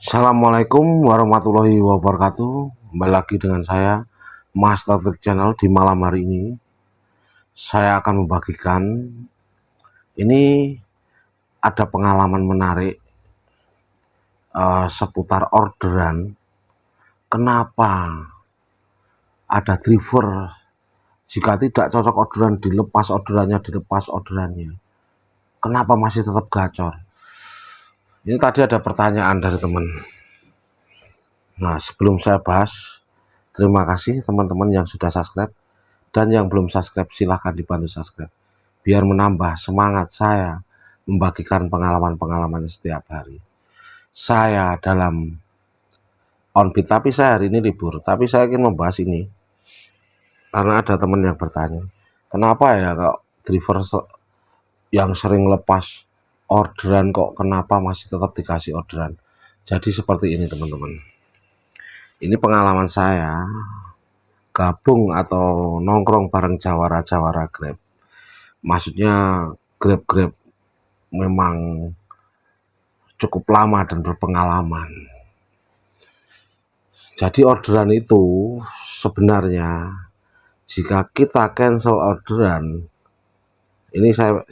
Assalamualaikum warahmatullahi wabarakatuh. Kembali lagi dengan saya Master Trik Channel. Di malam hari ini saya akan membagikan ini ada pengalaman menarik seputar orderan. Kenapa ada driver jika tidak cocok orderan dilepas orderannya, kenapa masih tetap gacor? Ini tadi ada pertanyaan dari teman. Nah, sebelum saya bahas, terima kasih teman-teman yang sudah subscribe, dan yang belum subscribe silahkan dibantu subscribe biar menambah semangat saya membagikan pengalaman-pengalaman setiap hari. Saya dalam on-beat, tapi saya hari ini libur, tapi saya ingin membahas ini karena ada teman yang bertanya, kenapa ya kok driver yang sering lepas orderan kok kenapa masih tetap dikasih orderan? Jadi seperti ini teman-teman, ini pengalaman saya gabung atau nongkrong bareng jawara-jawara Grab. Maksudnya Grab memang cukup lama dan berpengalaman. Jadi orderan itu sebenarnya jika kita cancel orderan, ini saya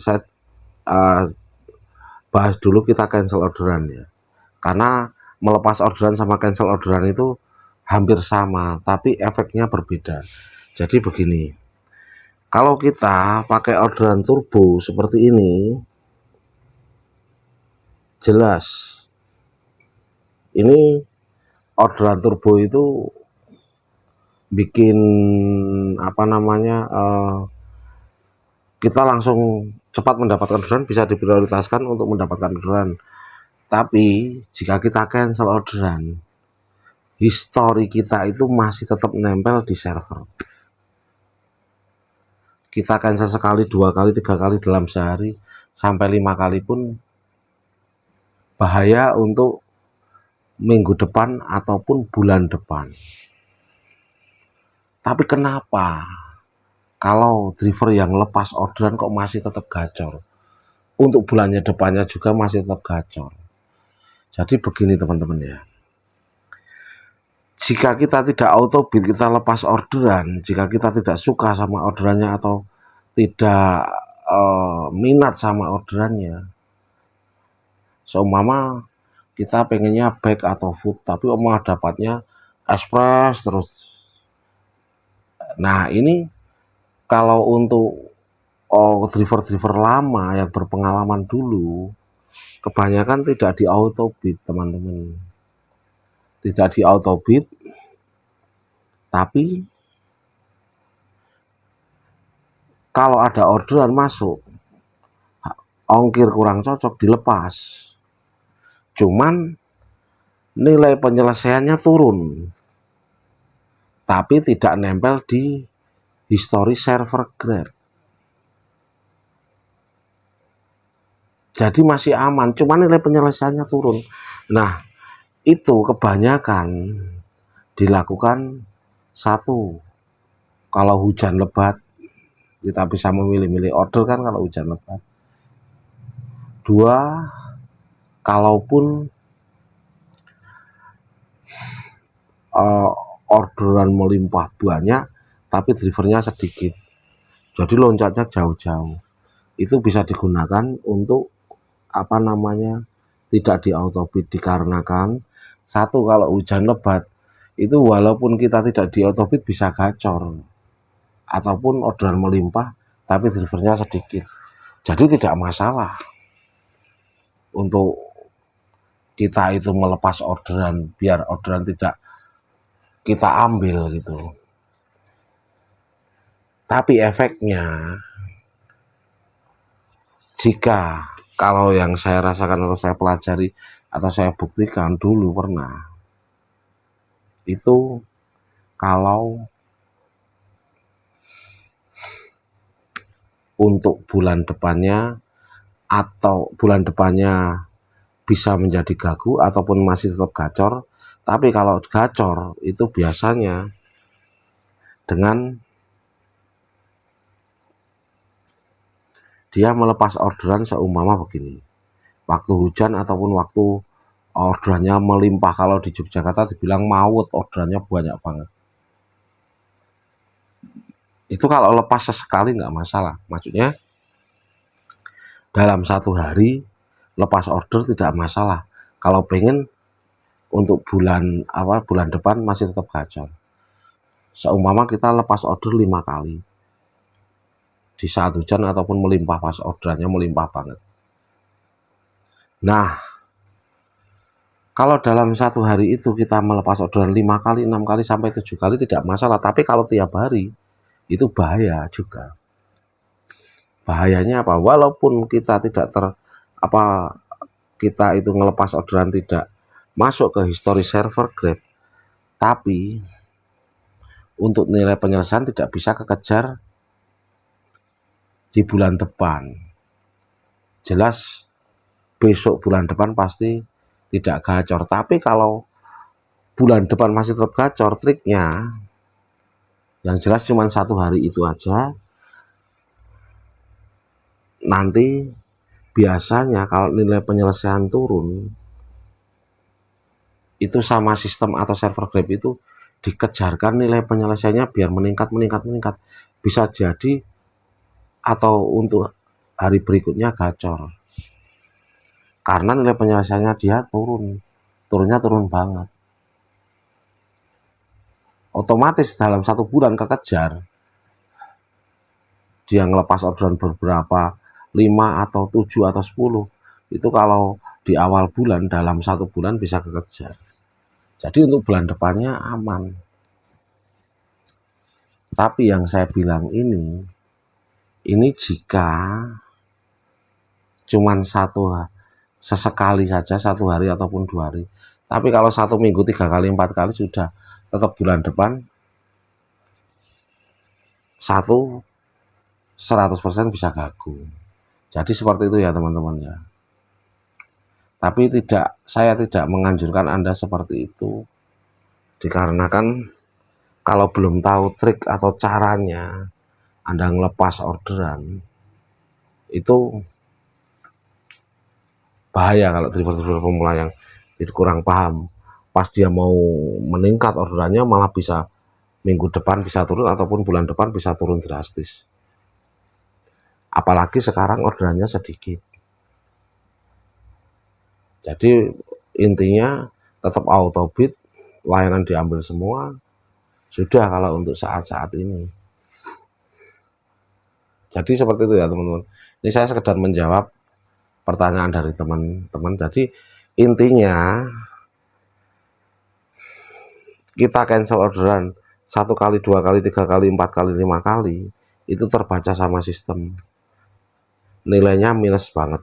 bahas dulu kita cancel orderan ya. Karena melepas orderan sama cancel orderan itu hampir sama, tapi efeknya berbeda. Jadi begini, kalau kita pakai orderan turbo seperti ini, jelas ini orderan turbo itu bikin kita langsung cepat mendapatkan orderan, bisa diprioritaskan untuk mendapatkan orderan. Tapi jika kita cancel orderan, histori kita itu masih tetap nempel di server. Kita cancel sekali, 2 kali, 3 kali dalam sehari, sampai 5 kali pun bahaya untuk minggu depan ataupun bulan depan. Tapi kenapa kalau driver yang lepas orderan kok masih tetap gacor? Untuk bulannya depannya juga masih tetap gacor. Jadi begini teman-teman ya, jika kita tidak auto bid, kita lepas orderan, jika kita tidak suka sama orderannya atau tidak minat sama orderannya, seumpama kita pengennya back atau food tapi dapatnya express terus. Nah ini kalau untuk driver-driver lama yang berpengalaman dulu, kebanyakan tidak di auto bid teman-teman, tidak di auto bid, tapi kalau ada orderan masuk ongkir kurang cocok dilepas, cuman nilai penyelesaiannya turun tapi tidak nempel di histori server Grab. Jadi masih aman, cuma nilai penyelesaiannya turun. Nah, itu kebanyakan dilakukan satu, kalau hujan lebat kita bisa memilih-milih order kan kalau hujan lebat. Dua, kalaupun orderan melimpah banyak tapi drivernya sedikit, jadi loncatnya jauh-jauh, itu bisa digunakan untuk tidak di auto bid, dikarenakan satu, kalau hujan lebat itu walaupun kita tidak di auto bid bisa gacor, ataupun orderan melimpah tapi drivernya sedikit, jadi tidak masalah untuk kita itu melepas orderan biar orderan tidak kita ambil gitu. Tapi efeknya, jika kalau yang saya rasakan atau saya pelajari atau saya buktikan dulu pernah, itu kalau untuk bulan depannya atau bulan depannya bisa menjadi gagu ataupun masih tetap gacor, tapi kalau gacor itu biasanya dengan dia melepas orderan seumpama begini, waktu hujan ataupun waktu orderannya melimpah. Kalau di Yogyakarta dibilang maut, orderannya banyak banget. Itu kalau lepas sesekali nggak masalah, maksudnya dalam satu hari lepas order tidak masalah. Kalau pengen untuk bulan depan masih tetap gacor. Seumpama kita lepas order 5 kali di saat hujan ataupun melimpah, pas orderannya melimpah banget. Nah, kalau dalam satu hari itu kita melepas orderan 5 kali, 6 kali, sampai 7 kali tidak masalah. Tapi kalau tiap hari itu bahaya juga. Bahayanya apa? Walaupun kita tidak kita itu ngelepas orderan tidak masuk ke history server Grab, tapi untuk nilai penyelesaian tidak bisa kekejar di bulan depan. Jelas besok bulan depan pasti tidak gacor. Tapi kalau bulan depan masih tetap gacor, triknya yang jelas cuma satu hari itu aja. Nanti biasanya kalau nilai penyelesaian turun, itu sama sistem atau server Grab itu dikejarkan nilai penyelesaiannya biar meningkat. Bisa jadi atau untuk hari berikutnya gacor. Karena nilai penyelesaiannya dia turunnya turun banget. Otomatis dalam satu bulan kekejar, dia ngelepas orderan beberapa, 5 atau 7 atau 10, itu kalau di awal bulan, dalam satu bulan bisa kekejar. Jadi untuk bulan depannya aman. Tapi yang saya bilang ini jika cuman sesekali saja, satu hari ataupun 2 hari. Tapi kalau 1 minggu 3 kali 4 kali sudah tetap bulan depan 100% bisa gagal. Jadi seperti itu ya teman-teman ya. Tapi saya tidak menganjurkan Anda seperti itu, dikarenakan kalau belum tahu trik atau caranya Anda ngelepas orderan, itu bahaya kalau driver-driver pemula yang kurang paham. Pas dia mau meningkat orderannya malah bisa minggu depan bisa turun ataupun bulan depan bisa turun drastis. Apalagi sekarang orderannya sedikit. Jadi intinya tetap autobid, layanan diambil semua, sudah kalau untuk saat-saat ini. Jadi seperti itu ya teman-teman. Ini saya sekedar menjawab pertanyaan dari teman-teman. Jadi intinya kita cancel orderan 1 kali, 2 kali, 3 kali, 4 kali, 5 kali, itu terbaca sama sistem. Nilainya minus banget.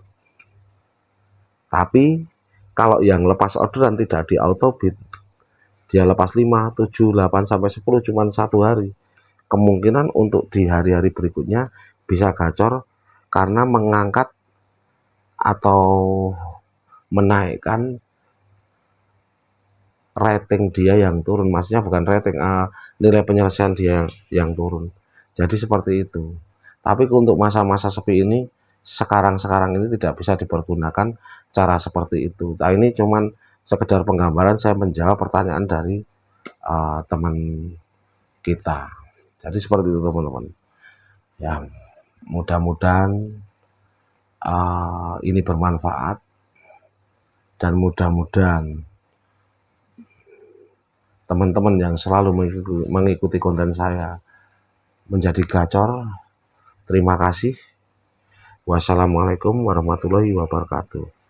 Tapi kalau yang lepas orderan tidak di autobid, dia lepas 5, 7, 8, sampai 10 cuma satu hari, kemungkinan untuk di hari-hari berikutnya bisa gacor karena mengangkat atau menaikkan rating dia yang turun. Maksudnya bukan rating, nilai penyelesaian dia yang turun. Jadi seperti itu. Tapi untuk masa-masa sepi ini, sekarang ini tidak bisa dipergunakan cara seperti itu. Nah, ini cuman sekedar penggambaran saya menjawab pertanyaan dari teman kita. Jadi seperti itu teman-teman. Ya, mudah-mudahan ini bermanfaat dan mudah-mudahan teman-teman yang selalu mengikuti konten saya menjadi gacor. Terima kasih. Wassalamualaikum warahmatullahi wabarakatuh.